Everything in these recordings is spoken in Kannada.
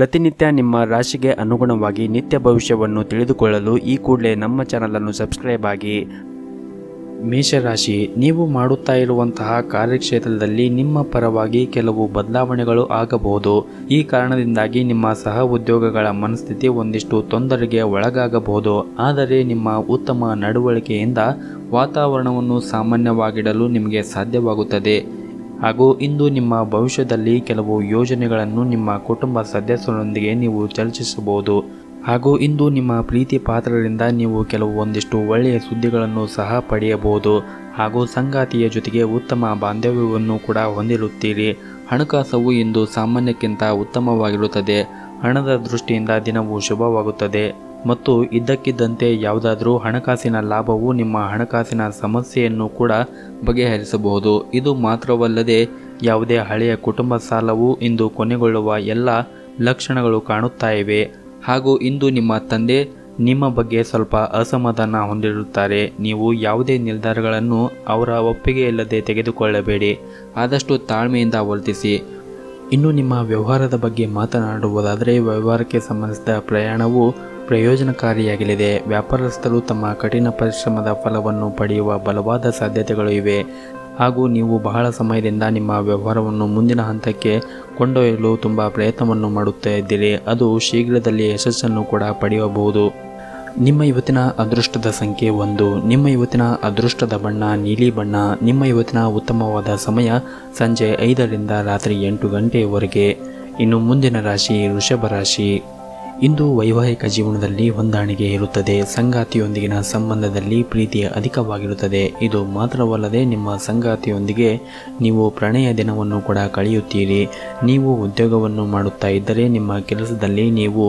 ಪ್ರತಿನಿತ್ಯ ನಿಮ್ಮ ರಾಶಿಗೆ ಅನುಗುಣವಾಗಿ ನಿತ್ಯ ಭವಿಷ್ಯವನ್ನು ತಿಳಿದುಕೊಳ್ಳಲು ಈ ಕೂಡಲೇ ನಮ್ಮ ಚಾನಲನ್ನು ಸಬ್ಸ್ಕ್ರೈಬ್ ಆಗಿ. ಮೇಷರಾಶಿ, ನೀವು ಮಾಡುತ್ತಾ ಇರುವಂತಹ ಕಾರ್ಯಕ್ಷೇತ್ರದಲ್ಲಿ ನಿಮ್ಮ ಪರವಾಗಿ ಕೆಲವು ಬದಲಾವಣೆಗಳು ಆಗಬಹುದು. ಈ ಕಾರಣದಿಂದಾಗಿ ನಿಮ್ಮ ಸಹ ಉದ್ಯೋಗಗಳ ಮನಸ್ಥಿತಿ ಒಂದಿಷ್ಟು ತೊಂದರೆಗೆ ಒಳಗಾಗಬಹುದು. ಆದರೆ ನಿಮ್ಮ ಉತ್ತಮ ನಡವಳಿಕೆಯಿಂದ ವಾತಾವರಣವನ್ನು ಸಾಮಾನ್ಯವಾಗಿಡಲು ನಿಮಗೆ ಸಾಧ್ಯವಾಗುತ್ತದೆ. ಹಾಗೂ ಇಂದು ನಿಮ್ಮ ಭವಿಷ್ಯದಲ್ಲಿ ಕೆಲವು ಯೋಜನೆಗಳನ್ನು ನಿಮ್ಮ ಕುಟುಂಬ ಸದಸ್ಯರೊಂದಿಗೆ ನೀವು ಚರ್ಚಿಸಬಹುದು. ಹಾಗೂ ಇಂದು ನಿಮ್ಮ ಪ್ರೀತಿ ಪಾತ್ರರಿಂದ ನೀವು ಒಂದಿಷ್ಟು ಒಳ್ಳೆಯ ಸುದ್ದಿಗಳನ್ನು ಸಹ ಪಡೆಯಬಹುದು. ಹಾಗೂ ಸಂಗಾತಿಯ ಜೊತೆಗೆ ಉತ್ತಮ ಬಾಂಧವ್ಯವನ್ನು ಕೂಡ ಹೊಂದಿರುತ್ತೀರಿ. ಹಣಕಾಸು ಇಂದು ಸಾಮಾನ್ಯಕ್ಕಿಂತ ಉತ್ತಮವಾಗಿರುತ್ತದೆ. ಹಣದ ದೃಷ್ಟಿಯಿಂದ ದಿನವೂ ಶುಭವಾಗುತ್ತದೆ ಮತ್ತು ಇದ್ದಕ್ಕಿದ್ದಂತೆ ಯಾವುದಾದ್ರೂ ಹಣಕಾಸಿನ ಲಾಭವು ನಿಮ್ಮ ಹಣಕಾಸಿನ ಸಮಸ್ಯೆಯನ್ನು ಕೂಡ ಬಗೆಹರಿಸಬಹುದು. ಇದು ಮಾತ್ರವಲ್ಲದೆ ಯಾವುದೇ ಹಳೆಯ ಕುಟುಂಬ ಸಾಲವು ಇಂದು ಕೊನೆಗೊಳ್ಳುವ ಎಲ್ಲ ಲಕ್ಷಣಗಳು ಕಾಣುತ್ತಾ ಇವೆ. ಹಾಗೂ ಇಂದು ನಿಮ್ಮ ತಂದೆ ನಿಮ್ಮ ಬಗ್ಗೆ ಸ್ವಲ್ಪ ಅಸಮಾಧಾನ ಹೊಂದಿರುತ್ತಾರೆ. ನೀವು ಯಾವುದೇ ನಿರ್ಧಾರಗಳನ್ನು ಅವರ ಒಪ್ಪಿಗೆ ಇಲ್ಲದೆ ತೆಗೆದುಕೊಳ್ಳಬೇಡಿ. ಆದಷ್ಟು ತಾಳ್ಮೆಯಿಂದ ವರ್ತಿಸಿ. ಇನ್ನು ನಿಮ್ಮ ವ್ಯವಹಾರದ ಬಗ್ಗೆ ಮಾತನಾಡುವುದಾದರೆ, ವ್ಯವಹಾರಕ್ಕೆ ಸಂಬಂಧಿಸಿದ ಪ್ರಯಾಣವು ಪ್ರಯೋಜನಕಾರಿಯಾಗಲಿದೆ. ವ್ಯಾಪಾರಸ್ಥರು ತಮ್ಮ ಕಠಿಣ ಪರಿಶ್ರಮದ ಫಲವನ್ನು ಪಡೆಯುವ ಬಲವಾದ ಸಾಧ್ಯತೆಗಳು ಇವೆ. ಹಾಗೂ ನೀವು ಬಹಳ ಸಮಯದಿಂದ ನಿಮ್ಮ ವ್ಯವಹಾರವನ್ನು ಮುಂದಿನ ಹಂತಕ್ಕೆ ಕೊಂಡೊಯ್ಯಲು ತುಂಬ ಪ್ರಯತ್ನವನ್ನು ಮಾಡುತ್ತಾ ಇದ್ದೀರಿ. ಅದು ಶೀಘ್ರದಲ್ಲಿ ಯಶಸ್ಸನ್ನು ಕೂಡ ಪಡೆಯಬಹುದು. ನಿಮ್ಮ ಇವತ್ತಿನ ಅದೃಷ್ಟದ ಸಂಖ್ಯೆ 1. ನಿಮ್ಮ ಇವತ್ತಿನ ಅದೃಷ್ಟದ ಬಣ್ಣ ನೀಲಿ ಬಣ್ಣ. ನಿಮ್ಮ ಇವತ್ತಿನ ಉತ್ತಮವಾದ ಸಮಯ ಸಂಜೆ 5ರಿಂದ ರಾತ್ರಿ 8 ಗಂಟೆಯವರೆಗೆ. ಇನ್ನು ಮುಂದಿನ ರಾಶಿ ವೃಷಭ ರಾಶಿ. ಇಂದು ವೈವಾಹಿಕ ಜೀವನದಲ್ಲಿ ಹೊಂದಾಣಿಕೆ ಇರುತ್ತದೆ. ಸಂಗಾತಿಯೊಂದಿಗಿನ ಸಂಬಂಧದಲ್ಲಿ ಪ್ರೀತಿ ಅಧಿಕವಾಗಿರುತ್ತದೆ. ಇದು ಮಾತ್ರವಲ್ಲದೆ ನಿಮ್ಮ ಸಂಗಾತಿಯೊಂದಿಗೆ ನೀವು ಪ್ರಣಯ ದಿನವನ್ನು ಕೂಡ ಕಳೆಯುತ್ತೀರಿ. ನೀವು ಉದ್ಯೋಗವನ್ನು ಮಾಡುತ್ತಾ ಇದ್ದರೆ ನಿಮ್ಮ ಕೆಲಸದಲ್ಲಿ ನೀವು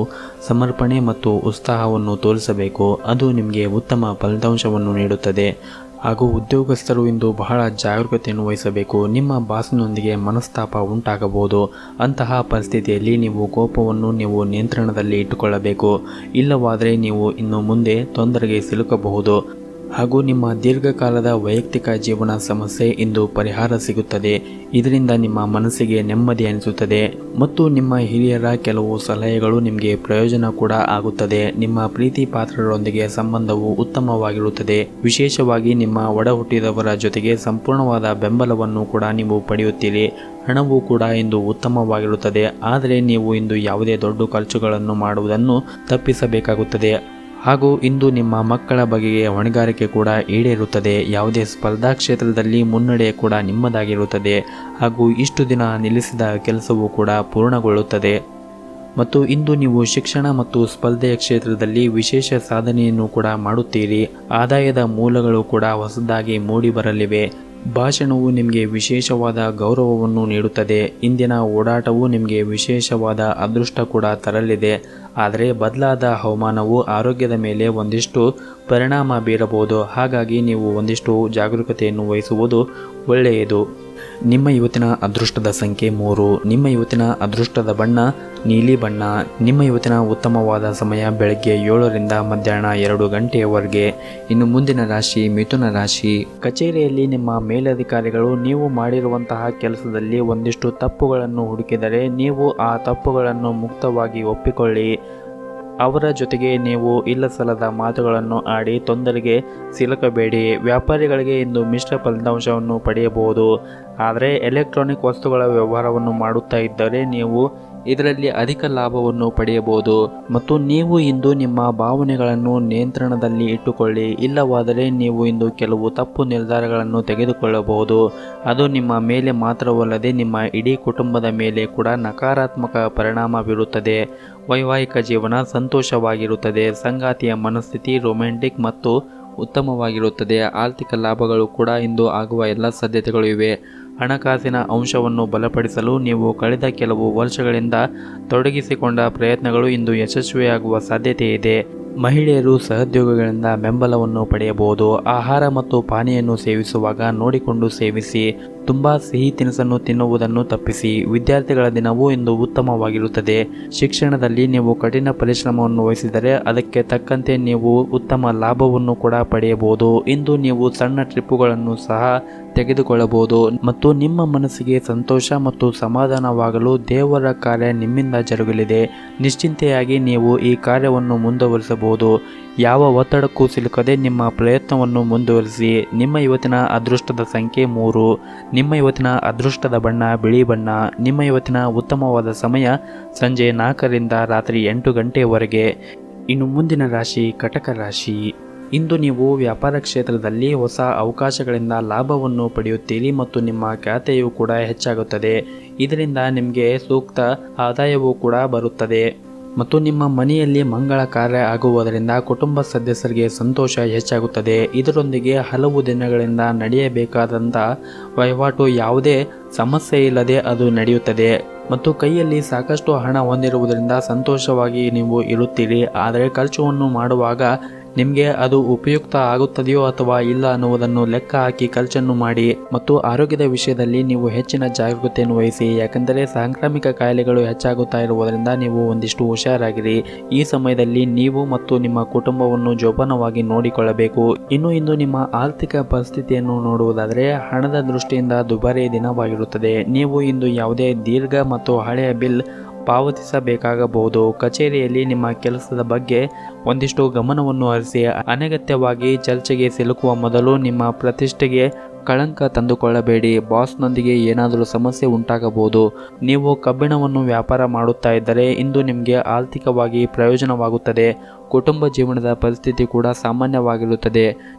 ಸಮರ್ಪಣೆ ಮತ್ತು ಉತ್ಸಾಹವನ್ನು ತೋರಿಸಬೇಕು. ಅದು ನಿಮಗೆ ಉತ್ತಮ ಫಲಿತಾಂಶವನ್ನು ನೀಡುತ್ತದೆ. ಹಾಗೂ ಉದ್ಯೋಗಸ್ಥರು ಇಂದು ಬಹಳ ಜಾಗರೂಕತೆಯನ್ನು ವಹಿಸಬೇಕು. ನಿಮ್ಮ ಬಾಸ್ನೊಂದಿಗೆ ಮನಸ್ತಾಪ ಉಂಟಾಗಬಹುದು. ಅಂತಹ ಪರಿಸ್ಥಿತಿಯಲ್ಲಿ ನೀವು ಕೋಪವನ್ನು ನೀವು ನಿಯಂತ್ರಣದಲ್ಲಿ ಇಟ್ಟುಕೊಳ್ಳಬೇಕು. ಇಲ್ಲವಾದರೆ ನೀವು ಇನ್ನು ಮುಂದೆ ತೊಂದರೆಗೆ ಸಿಲುಕಬಹುದು. ಹಾಗೂ ನಿಮ್ಮ ದೀರ್ಘಕಾಲದ ವೈಯಕ್ತಿಕ ಜೀವನ ಸಮಸ್ಯೆ ಇಂದು ಪರಿಹಾರ ಸಿಗುತ್ತದೆ. ಇದರಿಂದ ನಿಮ್ಮ ಮನಸ್ಸಿಗೆ ನೆಮ್ಮದಿ ಅನಿಸುತ್ತದೆ ಮತ್ತು ನಿಮ್ಮ ಹಿರಿಯರ ಕೆಲವು ಸಲಹೆಗಳು ನಿಮಗೆ ಪ್ರಯೋಜನ ಕೂಡ ಆಗುತ್ತದೆ. ನಿಮ್ಮ ಪ್ರೀತಿ ಪಾತ್ರರೊಂದಿಗೆ ಸಂಬಂಧವು ಉತ್ತಮವಾಗಿರುತ್ತದೆ. ವಿಶೇಷವಾಗಿ ನಿಮ್ಮ ಒಡ ಹುಟ್ಟಿದವರ ಜೊತೆಗೆ ಸಂಪೂರ್ಣವಾದ ಬೆಂಬಲವನ್ನು ಕೂಡ ನೀವು ಪಡೆಯುತ್ತೀರಿ. ಹಣವು ಕೂಡ ಇಂದು ಉತ್ತಮವಾಗಿರುತ್ತದೆ. ಆದರೆ ನೀವು ಇಂದು ಯಾವುದೇ ದೊಡ್ಡ ಖರ್ಚುಗಳನ್ನು ಮಾಡುವುದನ್ನು ತಪ್ಪಿಸಬೇಕಾಗುತ್ತದೆ. ಹಾಗೂ ಇಂದು ನಿಮ್ಮ ಮಕ್ಕಳ ಬಗೆಗೆ ಹೊಣೆಗಾರಿಕೆ ಕೂಡ ಈಡೇರುತ್ತದೆ. ಯಾವುದೇ ಸ್ಪರ್ಧಾ ಕ್ಷೇತ್ರದಲ್ಲಿ ಮುನ್ನಡೆ ಕೂಡ ನಿಮ್ಮದಾಗಿರುತ್ತದೆ. ಹಾಗೂ ಇಷ್ಟು ದಿನ ನಿಲ್ಲಿಸಿದ ಕೆಲಸವೂ ಕೂಡ ಪೂರ್ಣಗೊಳ್ಳುತ್ತದೆ. ಮತ್ತು ಇಂದು ನೀವು ಶಿಕ್ಷಣ ಮತ್ತು ಸ್ಪರ್ಧೆಯ ಕ್ಷೇತ್ರದಲ್ಲಿ ವಿಶೇಷ ಸಾಧನೆಯನ್ನು ಕೂಡ ಮಾಡುತ್ತೀರಿ. ಆದಾಯದ ಮೂಲಗಳು ಕೂಡ ಹೊಸದಾಗಿ ಮೂಡಿ ಬರಲಿವೆ. ಭಾಷಣವು ನಿಮಗೆ ವಿಶೇಷವಾದ ಗೌರವವನ್ನು ನೀಡುತ್ತದೆ. ಇಂದಿನ ಓಡಾಟವು ನಿಮಗೆ ವಿಶೇಷವಾದ ಅದೃಷ್ಟ ಕೂಡ ತರಲಿದೆ. ಆದರೆ ಬದಲಾದ ಹವಾಮಾನವು ಆರೋಗ್ಯದ ಮೇಲೆ ಒಂದಿಷ್ಟು ಪರಿಣಾಮ ಬೀರಬಹುದು. ಹಾಗಾಗಿ ನೀವು ಒಂದಿಷ್ಟು ಜಾಗರೂಕತೆಯನ್ನು ವಹಿಸುವುದು ಒಳ್ಳೆಯದು. ನಿಮ್ಮ ಇವತ್ತಿನ ಅದೃಷ್ಟದ ಸಂಖ್ಯೆ 3. ನಿಮ್ಮ ಇವತ್ತಿನ ಅದೃಷ್ಟದ ಬಣ್ಣ ನೀಲಿ ಬಣ್ಣ. ನಿಮ್ಮ ಇವತ್ತಿನ ಉತ್ತಮವಾದ ಸಮಯ ಬೆಳಗ್ಗೆ 7ರಿಂದ ಮಧ್ಯಾಹ್ನ 2 ಗಂಟೆಯವರೆಗೆ. ಇನ್ನು ಮುಂದಿನ ರಾಶಿ ಮಿಥುನ ರಾಶಿ. ಕಚೇರಿಯಲ್ಲಿ ನಿಮ್ಮ ಮೇಲಧಿಕಾರಿಗಳು ನೀವು ಮಾಡಿರುವಂತಹ ಕೆಲಸದಲ್ಲಿ ಒಂದಿಷ್ಟು ತಪ್ಪುಗಳನ್ನು ಹುಡುಕಿದರೆ ನೀವು ಆ ತಪ್ಪುಗಳನ್ನು ಮುಕ್ತವಾಗಿ ಒಪ್ಪಿಕೊಳ್ಳಿ. ಅವರ ಜೊತೆಗೆ ನೀವು ಇಲ್ಲಸಲ್ಲದ ಮಾತುಗಳನ್ನು ಆಡಿ ತೊಂದರೆಗೆ ಸಿಲುಕಬೇಡಿ. ವ್ಯಾಪಾರಿಗಳಿಗೆ ಇಂದು ಮಿಶ್ರ ಫಲಿತಾಂಶವನ್ನು ಪಡೆಯಬಹುದು. ಆದರೆ ಎಲೆಕ್ಟ್ರಾನಿಕ್ ವಸ್ತುಗಳ ವ್ಯವಹಾರವನ್ನು ಮಾಡುತ್ತಾ ಇದ್ದರೆ ನೀವು ಇದರಲ್ಲಿ ಅಧಿಕ ಲಾಭವನ್ನು ಪಡೆಯಬಹುದು. ಮತ್ತು ನೀವು ಇಂದು ನಿಮ್ಮ ಭಾವನೆಗಳನ್ನು ನಿಯಂತ್ರಣದಲ್ಲಿ ಇಟ್ಟುಕೊಳ್ಳಿ. ಇಲ್ಲವಾದರೆ ನೀವು ಇಂದು ಕೆಲವು ತಪ್ಪು ನಿರ್ಧಾರಗಳನ್ನು ತೆಗೆದುಕೊಳ್ಳಬಹುದು. ಅದು ನಿಮ್ಮ ಮೇಲೆ ಮಾತ್ರವಲ್ಲದೆ ನಿಮ್ಮ ಇಡೀ ಕುಟುಂಬದ ಮೇಲೆ ಕೂಡ ನಕಾರಾತ್ಮಕ ಪರಿಣಾಮ ಬೀರುತ್ತದೆ. ವೈವಾಹಿಕ ಜೀವನ ಸಂತೋಷವಾಗಿರುತ್ತದೆ. ಸಂಗಾತಿಯ ಮನಸ್ಥಿತಿ ರೊಮ್ಯಾಂಟಿಕ್ ಮತ್ತು ಉತ್ತಮವಾಗಿರುತ್ತದೆ. ಆರ್ಥಿಕ ಲಾಭಗಳು ಕೂಡ ಇಂದು ಆಗುವ ಎಲ್ಲ ಸಾಧ್ಯತೆಗಳು ಇವೆ. ಹಣಕಾಸಿನ ಅಂಶವನ್ನು ಬಲಪಡಿಸಲು ನೀವು ಕಳೆದ ಕೆಲವು ವರ್ಷಗಳಿಂದ ತೊಡಗಿಸಿಕೊಂಡ ಪ್ರಯತ್ನಗಳು ಇಂದು ಯಶಸ್ವಿಯಾಗುವ ಸಾಧ್ಯತೆ ಇದೆ. ಮಹಿಳೆಯರು ಸಹೋದ್ಯೋಗಿಗಳಿಂದ ಬೆಂಬಲವನ್ನು ಪಡೆಯಬಹುದು. ಆಹಾರ ಮತ್ತು ಪಾನೀಯನ್ನು ಸೇವಿಸುವಾಗ ನೋಡಿಕೊಂಡು ಸೇವಿಸಿ. ತುಂಬಾ ಸಿಹಿ ತಿನಿಸನ್ನು ತಿನ್ನುವುದನ್ನು ತಪ್ಪಿಸಿ. ವಿದ್ಯಾರ್ಥಿಗಳ ದಿನವೂ ಇಂದು ಉತ್ತಮವಾಗಿರುತ್ತದೆ. ಶಿಕ್ಷಣದಲ್ಲಿ ನೀವು ಕಠಿಣ ಪರಿಶ್ರಮವನ್ನು ವಹಿಸಿದರೆ ಅದಕ್ಕೆ ತಕ್ಕಂತೆ ನೀವು ಉತ್ತಮ ಲಾಭವನ್ನು ಕೂಡ ಪಡೆಯಬಹುದು. ಇಂದು ನೀವು ಸಣ್ಣ ಟ್ರಿಪ್ಪುಗಳನ್ನು ಸಹ ತೆಗೆದುಕೊಳ್ಳಬಹುದು ಮತ್ತು ನಿಮ್ಮ ಮನಸ್ಸಿಗೆ ಸಂತೋಷ ಮತ್ತು ಸಮಾಧಾನವಾಗಲು ದೇವರ ಕಾರ್ಯ ನಿಮ್ಮಿಂದ ಜರುಗಲಿದೆ. ನಿಶ್ಚಿಂತೆಯಾಗಿ ನೀವು ಈ ಕಾರ್ಯವನ್ನು ಮುಂದುವರಿಸಬಹುದು. ಯಾವ ಒತ್ತಡಕ್ಕೂ ಸಿಲುಕದೆ ನಿಮ್ಮ ಪ್ರಯತ್ನವನ್ನು ಮುಂದುವರಿಸಿ. ನಿಮ್ಮ ಇವತ್ತಿನ ಅದೃಷ್ಟದ ಸಂಖ್ಯೆ 3. ನಿಮ್ಮ ಇವತ್ತಿನ ಅದೃಷ್ಟದ ಬಣ್ಣ ಬಿಳಿ ಬಣ್ಣ. ನಿಮ್ಮ ಇವತ್ತಿನ ಉತ್ತಮವಾದ ಸಮಯ ಸಂಜೆ 4ರಿಂದ ರಾತ್ರಿ 8 ಗಂಟೆಯವರೆಗೆ. ಇನ್ನು ಮುಂದಿನ ರಾಶಿ ಕಟಕ ರಾಶಿ. ಇಂದು ನೀವು ವ್ಯಾಪಾರ ಕ್ಷೇತ್ರದಲ್ಲಿ ಹೊಸ ಅವಕಾಶಗಳಿಂದ ಲಾಭವನ್ನು ಪಡೆಯುತ್ತೀರಿ ಮತ್ತು ನಿಮ್ಮ ಖ್ಯಾತೆಯು ಕೂಡ ಹೆಚ್ಚಾಗುತ್ತದೆ. ಇದರಿಂದ ನಿಮಗೆ ಸೂಕ್ತ ಆದಾಯವೂ ಕೂಡ ಬರುತ್ತದೆ ಮತ್ತು ನಿಮ್ಮ ಮನೆಯಲ್ಲಿ ಮಂಗಳ ಕಾರ್ಯ ಆಗುವುದರಿಂದ ಕುಟುಂಬ ಸದಸ್ಯರಿಗೆ ಸಂತೋಷ ಹೆಚ್ಚಾಗುತ್ತದೆ. ಇದರೊಂದಿಗೆ ಹಲವು ದಿನಗಳಿಂದ ನಡೆಯಬೇಕಾದಂಥ ವಹಿವಾಟು ಯಾವುದೇ ಸಮಸ್ಯೆ ಇಲ್ಲದೆ ಅದು ನಡೆಯುತ್ತದೆ ಮತ್ತು ಕೈಯಲ್ಲಿ ಸಾಕಷ್ಟು ಹಣ ಹೊಂದಿರುವುದರಿಂದ ಸಂತೋಷವಾಗಿ ನೀವು ಇರುತ್ತೀರಿ. ಆದರೆ ಖರ್ಚನ್ನು ಮಾಡುವಾಗ ನಿಮಗೆ ಅದು ಉಪಯುಕ್ತ ಆಗುತ್ತದೆಯೋ ಅಥವಾ ಇಲ್ಲ ಅನ್ನುವುದನ್ನು ಲೆಕ್ಕ ಹಾಕಿ ಖರ್ಚನ್ನು ಮಾಡಿ ಮತ್ತು ಆರೋಗ್ಯದ ವಿಷಯದಲ್ಲಿ ನೀವು ಹೆಚ್ಚಿನ ಜಾಗೃತೆಯನ್ನು ವಹಿಸಿ. ಯಾಕೆಂದರೆ ಸಾಂಕ್ರಾಮಿಕ ಕಾಯಿಲೆಗಳು ಹೆಚ್ಚಾಗುತ್ತಾ ಇರುವುದರಿಂದ ನೀವು ಒಂದಿಷ್ಟು ಹುಷಾರಾಗಿರಿ. ಈ ಸಮಯದಲ್ಲಿ ನೀವು ಮತ್ತು ನಿಮ್ಮ ಕುಟುಂಬವನ್ನು ಜೋಪಾನವಾಗಿ ನೋಡಿಕೊಳ್ಳಬೇಕು. ಇಂದು ನಿಮ್ಮ ಆರ್ಥಿಕ ಪರಿಸ್ಥಿತಿಯನ್ನು ನೋಡುವುದಾದರೆ ಹಣದ ದೃಷ್ಟಿಯಿಂದ ದುಬಾರಿ ದಿನವಾಗಿರುತ್ತದೆ. ನೀವು ಇಂದು ಯಾವುದೇ ದೀರ್ಘ ಮತ್ತು ಹಳೆಯ ಬಿಲ್ ಪಾವತಿಸಬೇಕಾಗಬಹುದು. ಕಚೇರಿಯಲ್ಲಿ ನಿಮ್ಮ ಕೆಲಸದ ಬಗ್ಗೆ ಒಂದಿಷ್ಟು ಗಮನವನ್ನು ಹರಿಸಿ. ಅನಗತ್ಯವಾಗಿ ಚರ್ಚೆಗೆ ಸಿಲುಕುವ ಮೊದಲು ನಿಮ್ಮ ಪ್ರತಿಷ್ಠೆಗೆ ಕಳಂಕ ತಂದುಕೊಳ್ಳಬೇಡಿ. ಬಾಸ್ನೊಂದಿಗೆ ಏನಾದರೂ ಸಮಸ್ಯೆ ಉಂಟಾಗಬಹುದು. ನೀವು ಕಬ್ಬಿಣವನ್ನು ವ್ಯಾಪಾರ ಮಾಡುತ್ತಾ ಇದ್ದರೆ ಇಂದು ನಿಮಗೆ ಆರ್ಥಿಕವಾಗಿ ಪ್ರಯೋಜನವಾಗುತ್ತದೆ. ಕುಟುಂಬ ಜೀವನದ ಪರಿಸ್ಥಿತಿ ಕೂಡ ಸಾಮಾನ್ಯವಾಗಿರುತ್ತದೆ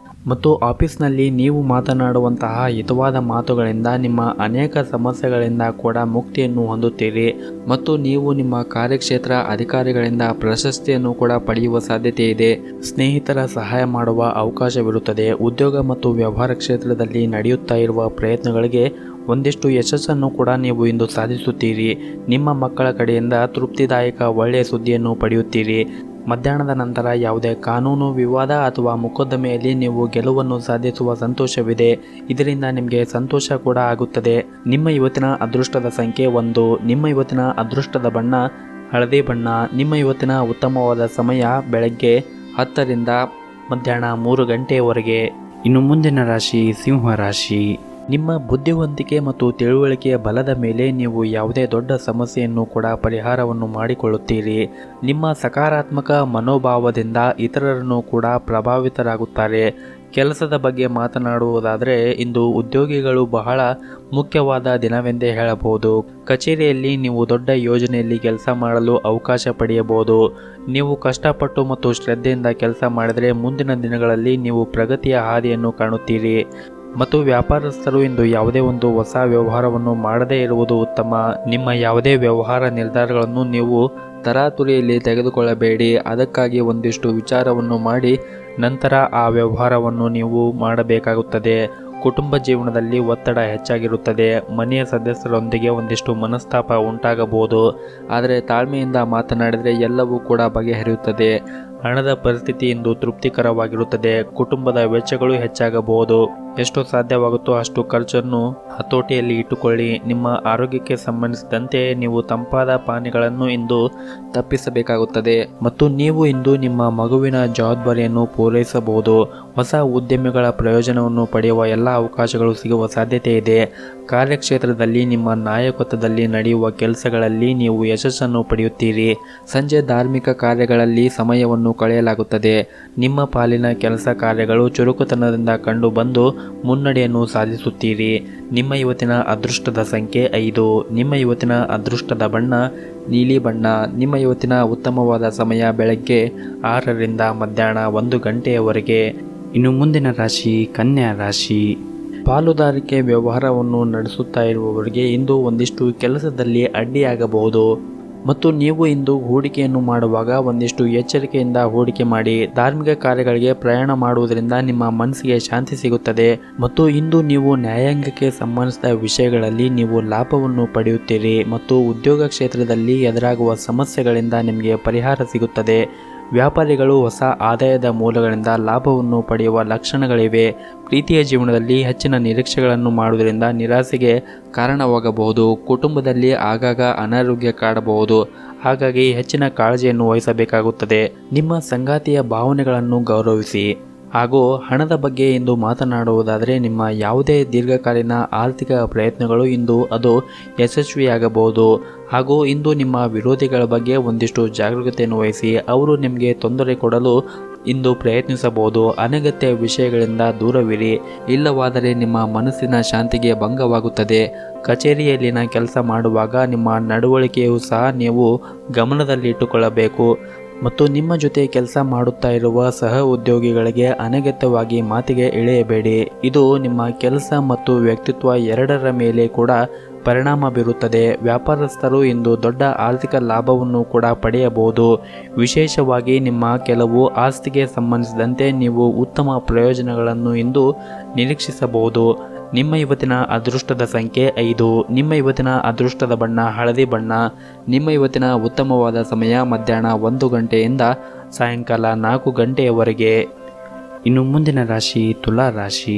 ಮತ್ತು ಆಫೀಸ್ನಲ್ಲಿ ನೀವು ಮಾತನಾಡುವಂತಹ ಹಿತವಾದ ಮಾತುಗಳಿಂದ ನಿಮ್ಮ ಅನೇಕ ಸಮಸ್ಯೆಗಳಿಂದ ಕೂಡ ಮುಕ್ತಿಯನ್ನು ಹೊಂದುತ್ತೀರಿ ಮತ್ತು ನೀವು ನಿಮ್ಮ ಕಾರ್ಯಕ್ಷೇತ್ರ ಅಧಿಕಾರಿಗಳಿಂದ ಪ್ರಶಸ್ತಿಯನ್ನು ಕೂಡ ಪಡೆಯುವ ಸಾಧ್ಯತೆ ಇದೆ. ಸ್ನೇಹಿತರ ಸಹಾಯ ಮಾಡುವ ಅವಕಾಶವಿರುತ್ತದೆ. ಉದ್ಯೋಗ ಮತ್ತು ವ್ಯವಹಾರ ಕ್ಷೇತ್ರದಲ್ಲಿ ನಡೆಯುತ್ತಾ ಇರುವ ಪ್ರಯತ್ನಗಳಿಗೆ ಒಂದಿಷ್ಟು ಯಶಸ್ಸನ್ನು ಕೂಡ ನೀವು ಇಂದು ಸಾಧಿಸುತ್ತೀರಿ. ನಿಮ್ಮ ಮಕ್ಕಳ ಕಡೆಯಿಂದ ತೃಪ್ತಿದಾಯಕ ಒಳ್ಳೆಯ ಸುದ್ದಿಯನ್ನು ಪಡೆಯುತ್ತೀರಿ. ಮಧ್ಯಾಹ್ನದ ನಂತರ ಯಾವುದೇ ಕಾನೂನು ವಿವಾದ ಅಥವಾ ಮೊಕದ್ದಮೆಯಲ್ಲಿ ನೀವು ಗೆಲುವನ್ನು ಸಾಧಿಸುವ ಸಂತೋಷವಿದೆ. ಇದರಿಂದ ನಿಮಗೆ ಸಂತೋಷ ಕೂಡ ಆಗುತ್ತದೆ. ನಿಮ್ಮ ಇವತ್ತಿನ ಅದೃಷ್ಟದ ಸಂಖ್ಯೆ 1. ನಿಮ್ಮ ಇವತ್ತಿನ ಅದೃಷ್ಟದ ಬಣ್ಣ ಹಳದಿ ಬಣ್ಣ. ನಿಮ್ಮ ಇವತ್ತಿನ ಉತ್ತಮವಾದ ಸಮಯ ಬೆಳಗ್ಗೆ 10ರಿಂದ ಮಧ್ಯಾಹ್ನ 3 ಗಂಟೆಯವರೆಗೆ. ಇನ್ನು ಮುಂದಿನ ರಾಶಿ ಸಿಂಹ ರಾಶಿ. ನಿಮ್ಮ ಬುದ್ಧಿವಂತಿಕೆ ಮತ್ತು ತಿಳುವಳಿಕೆಯ ಬಲದ ಮೇಲೆ ನೀವು ಯಾವುದೇ ದೊಡ್ಡ ಸಮಸ್ಯೆಯನ್ನು ಕೂಡ ಪರಿಹಾರವನ್ನು ಮಾಡಿಕೊಳ್ಳುತ್ತೀರಿ. ನಿಮ್ಮ ಸಕಾರಾತ್ಮಕ ಮನೋಭಾವದಿಂದ ಇತರರನ್ನು ಕೂಡ ಪ್ರಭಾವಿತರಾಗುತ್ತಾರೆ. ಕೆಲಸದ ಬಗ್ಗೆ ಮಾತನಾಡುವುದಾದರೆ ಇಂದು ಉದ್ಯೋಗಿಗಳು ಬಹಳ ಮುಖ್ಯವಾದ ದಿನವೆಂದೇ ಹೇಳಬಹುದು. ಕಚೇರಿಯಲ್ಲಿ ನೀವು ದೊಡ್ಡ ಯೋಜನೆಯಲ್ಲಿ ಕೆಲಸ ಮಾಡಲು ಅವಕಾಶ ಪಡೆಯಬಹುದು. ನೀವು ಕಷ್ಟಪಟ್ಟು ಮತ್ತು ಶ್ರದ್ಧೆಯಿಂದ ಕೆಲಸ ಮಾಡಿದರೆ ಮುಂದಿನ ದಿನಗಳಲ್ಲಿ ನೀವು ಪ್ರಗತಿಯ ಹಾದಿಯನ್ನು ಕಾಣುತ್ತೀರಿ ಮತ್ತು ವ್ಯಾಪಾರಸ್ಥರು ಇಂದು ಯಾವುದೇ ಒಂದು ಹೊಸ ವ್ಯವಹಾರವನ್ನು ಮಾಡದೇ ಇರುವುದು ಉತ್ತಮ. ನಿಮ್ಮ ಯಾವುದೇ ವ್ಯವಹಾರ ನಿರ್ಧಾರಗಳನ್ನು ನೀವು ತರಾತುರಿಯಲ್ಲಿ ತೆಗೆದುಕೊಳ್ಳಬೇಡಿ. ಅದಕ್ಕಾಗಿ ಒಂದಿಷ್ಟು ವಿಚಾರವನ್ನು ಮಾಡಿ ನಂತರ ಆ ವ್ಯವಹಾರವನ್ನು ನೀವು ಮಾಡಬೇಕಾಗುತ್ತದೆ. ಕುಟುಂಬ ಜೀವನದಲ್ಲಿ ಒತ್ತಡ ಹೆಚ್ಚಾಗಿರುತ್ತದೆ. ಮನೆಯ ಸದಸ್ಯರೊಂದಿಗೆ ಒಂದಿಷ್ಟು ಮನಸ್ತಾಪ ಉಂಟಾಗಬಹುದು. ಆದರೆ ತಾಳ್ಮೆಯಿಂದ ಮಾತನಾಡಿದರೆ ಎಲ್ಲವೂ ಕೂಡ ಬಗೆಹರಿಯುತ್ತದೆ. ಹಣದ ಪರಿಸ್ಥಿತಿ ಇಂದು ತೃಪ್ತಿಕರವಾಗಿರುತ್ತದೆ. ಕುಟುಂಬದ ವೆಚ್ಚಗಳು ಹೆಚ್ಚಾಗಬಹುದು. ಎಷ್ಟು ಸಾಧ್ಯವಾಗುತ್ತೋ ಅಷ್ಟು ಖರ್ಚನ್ನು ಹತೋಟಿಯಲ್ಲಿ ಇಟ್ಟುಕೊಳ್ಳಿ. ನಿಮ್ಮ ಆರೋಗ್ಯಕ್ಕೆ ಸಂಬಂಧಿಸಿದಂತೆ ನೀವು ತಂಪಾದ ಪಾನೀಯಗಳನ್ನು ಇಂದು ತಪ್ಪಿಸಬೇಕಾಗುತ್ತದೆ ಮತ್ತು ನೀವು ಇಂದು ನಿಮ್ಮ ಮಗುವಿನ ಜವಾಬ್ದಾರಿಯನ್ನು ಪೂರೈಸಬಹುದು. ಹೊಸ ಉದ್ಯಮಿಗಳ ಪ್ರಯೋಜನವನ್ನು ಪಡೆಯುವ ಎಲ್ಲ ಅವಕಾಶಗಳು ಸಿಗುವ ಸಾಧ್ಯತೆ ಇದೆ. ಕಾರ್ಯಕ್ಷೇತ್ರದಲ್ಲಿ ನಿಮ್ಮ ನಾಯಕತ್ವದಲ್ಲಿ ನಡೆಯುವ ಕೆಲಸಗಳಲ್ಲಿ ನೀವು ಯಶಸ್ಸನ್ನು ಪಡೆಯುತ್ತೀರಿ. ಸಂಜೆ ಧಾರ್ಮಿಕ ಕಾರ್ಯಗಳಲ್ಲಿ ಸಮಯವನ್ನು ಕಳೆಯಲಾಗುತ್ತದೆ. ನಿಮ್ಮ ಪಾಲಿನ ಕೆಲಸ ಕಾರ್ಯಗಳು ಚುರುಕುತನದಿಂದ ಕಂಡು ಬಂದು ಮುನ್ನಡೆಯನ್ನು ಸಾಧಿಸುತ್ತೀರಿ. ನಿಮ್ಮ ಇವತ್ತಿನ ಅದೃಷ್ಟದ ಸಂಖ್ಯೆ 5. ನಿಮ್ಮ ಇವತ್ತಿನ ಅದೃಷ್ಟದ ಬಣ್ಣ ನೀಲಿ ಬಣ್ಣ. ನಿಮ್ಮ ಇವತ್ತಿನ ಉತ್ತಮವಾದ ಸಮಯ ಬೆಳಗ್ಗೆ 6ರಿಂದ ಮಧ್ಯಾಹ್ನ 1 ಗಂಟೆಯವರೆಗೆ. ಇನ್ನು ಮುಂದಿನ ರಾಶಿ ಕನ್ಯಾ ರಾಶಿ. ಪಾಲುದಾರಿಕೆ ವ್ಯವಹಾರವನ್ನು ನಡೆಸುತ್ತಾ ಇರುವವರಿಗೆ ಇಂದು ಒಂದಿಷ್ಟು ಕೆಲಸದಲ್ಲಿ ಅಡ್ಡಿಯಾಗಬಹುದು ಮತ್ತು ನೀವು ಇಂದು ಹೂಡಿಕೆಯನ್ನು ಮಾಡುವಾಗ ಒಂದಿಷ್ಟು ಎಚ್ಚರಿಕೆಯಿಂದ ಹೂಡಿಕೆ ಮಾಡಿ. ಧಾರ್ಮಿಕ ಕಾರ್ಯಗಳಿಗೆ ಪ್ರಯಾಣ ಮಾಡುವುದರಿಂದ ನಿಮ್ಮ ಮನಸ್ಸಿಗೆ ಶಾಂತಿ ಸಿಗುತ್ತದೆ ಮತ್ತು ಇಂದು ನೀವು ನ್ಯಾಯಾಂಗಕ್ಕೆ ಸಂಬಂಧಿಸಿದ ವಿಷಯಗಳಲ್ಲಿ ನೀವು ಲಾಭವನ್ನು ಪಡೆಯುತ್ತೀರಿ ಮತ್ತು ಉದ್ಯೋಗ ಕ್ಷೇತ್ರದಲ್ಲಿ ಎದುರಾಗುವ ಸಮಸ್ಯೆಗಳಿಂದ ನಿಮಗೆ ಪರಿಹಾರ ಸಿಗುತ್ತದೆ. ವ್ಯಾಪಾರಿಗಳು ಹೊಸ ಆದಾಯದ ಮೂಲಗಳಿಂದ ಲಾಭವನ್ನು ಪಡೆಯುವ ಲಕ್ಷಣಗಳಿವೆ. ಪ್ರೀತಿಯ ಜೀವನದಲ್ಲಿ ಹೆಚ್ಚಿನ ನಿರೀಕ್ಷೆಗಳನ್ನು ಮಾಡುವುದರಿಂದ ನಿರಾಸೆಗೆ ಕಾರಣವಾಗಬಹುದು. ಕುಟುಂಬದಲ್ಲಿ ಆಗಾಗ ಅನಾರೋಗ್ಯ ಕಾಡಬಹುದು, ಹಾಗಾಗಿ ಹೆಚ್ಚಿನ ಕಾಳಜಿಯನ್ನು ವಹಿಸಬೇಕಾಗುತ್ತದೆ. ನಿಮ್ಮ ಸಂಗಾತಿಯ ಭಾವನೆಗಳನ್ನು ಗೌರವಿಸಿ. ಹಾಗೂ ಹಣದ ಬಗ್ಗೆ ಇಂದು ಮಾತನಾಡುವುದಾದರೆ, ನಿಮ್ಮ ಯಾವುದೇ ದೀರ್ಘಕಾಲೀನ ಆರ್ಥಿಕ ಪ್ರಯತ್ನಗಳು ಇಂದು ಅದು ಯಶಸ್ವಿಯಾಗಬಹುದು. ಹಾಗೂ ಇಂದು ನಿಮ್ಮ ವಿರೋಧಿಗಳ ಬಗ್ಗೆ ಒಂದಿಷ್ಟು ಜಾಗರೂಕತೆಯನ್ನು ವಹಿಸಿ. ಅವರು ನಿಮಗೆ ತೊಂದರೆ ಕೊಡಲು ಇಂದು ಪ್ರಯತ್ನಿಸಬಹುದು. ಅನಗತ್ಯ ವಿಷಯಗಳಿಂದ ದೂರವಿರಿ, ಇಲ್ಲವಾದರೆ ನಿಮ್ಮ ಮನಸ್ಸಿನ ಶಾಂತಿಗೆ ಭಂಗವಾಗುತ್ತದೆ. ಕಚೇರಿಯಲ್ಲಿನ ಕೆಲಸ ಮಾಡುವಾಗ ನಿಮ್ಮ ನಡವಳಿಕೆಯೂ ಸಹ ನೀವು ಗಮನದಲ್ಲಿಟ್ಟುಕೊಳ್ಳಬೇಕು. ಮತ್ತು ನಿಮ್ಮ ಜೊತೆ ಕೆಲಸ ಮಾಡುತ್ತಾ ಇರುವ ಸಹ ಉದ್ಯೋಗಿಗಳಿಗೆ ಅನಗತ್ಯವಾಗಿ ಮಾತಿಗೆ ಇಳಿಯಬೇಡಿ. ಇದು ನಿಮ್ಮ ಕೆಲಸ ಮತ್ತು ವ್ಯಕ್ತಿತ್ವ ಎರಡರ ಮೇಲೆ ಕೂಡ ಪರಿಣಾಮ ಬೀರುತ್ತದೆ. ವ್ಯಾಪಾರಸ್ಥರು ಇಂದು ದೊಡ್ಡ ಆರ್ಥಿಕ ಲಾಭವನ್ನು ಕೂಡ ಪಡೆಯಬಹುದು. ವಿಶೇಷವಾಗಿ ನಿಮ್ಮ ಕೆಲವು ಆಸ್ತಿಗೆ ಸಂಬಂಧಿಸಿದಂತೆ ನೀವು ಉತ್ತಮ ಪ್ರಯೋಜನಗಳನ್ನು ಇಂದು ನಿರೀಕ್ಷಿಸಬಹುದು. ನಿಮ್ಮ ಇವತ್ತಿನ ಅದೃಷ್ಟದ ಸಂಖ್ಯೆ 5. ನಿಮ್ಮ ಇವತ್ತಿನ ಅದೃಷ್ಟದ ಬಣ್ಣ ಹಳದಿ ಬಣ್ಣ. ನಿಮ್ಮ ಇವತ್ತಿನ ಉತ್ತಮವಾದ ಸಮಯ ಮಧ್ಯಾಹ್ನ 1 ಗಂಟೆಯಿಂದ ಸಾಯಂಕಾಲ 4 ಗಂಟೆಯವರೆಗೆ. ಇನ್ನು ಮುಂದಿನ ರಾಶಿ ತುಲಾ ರಾಶಿ.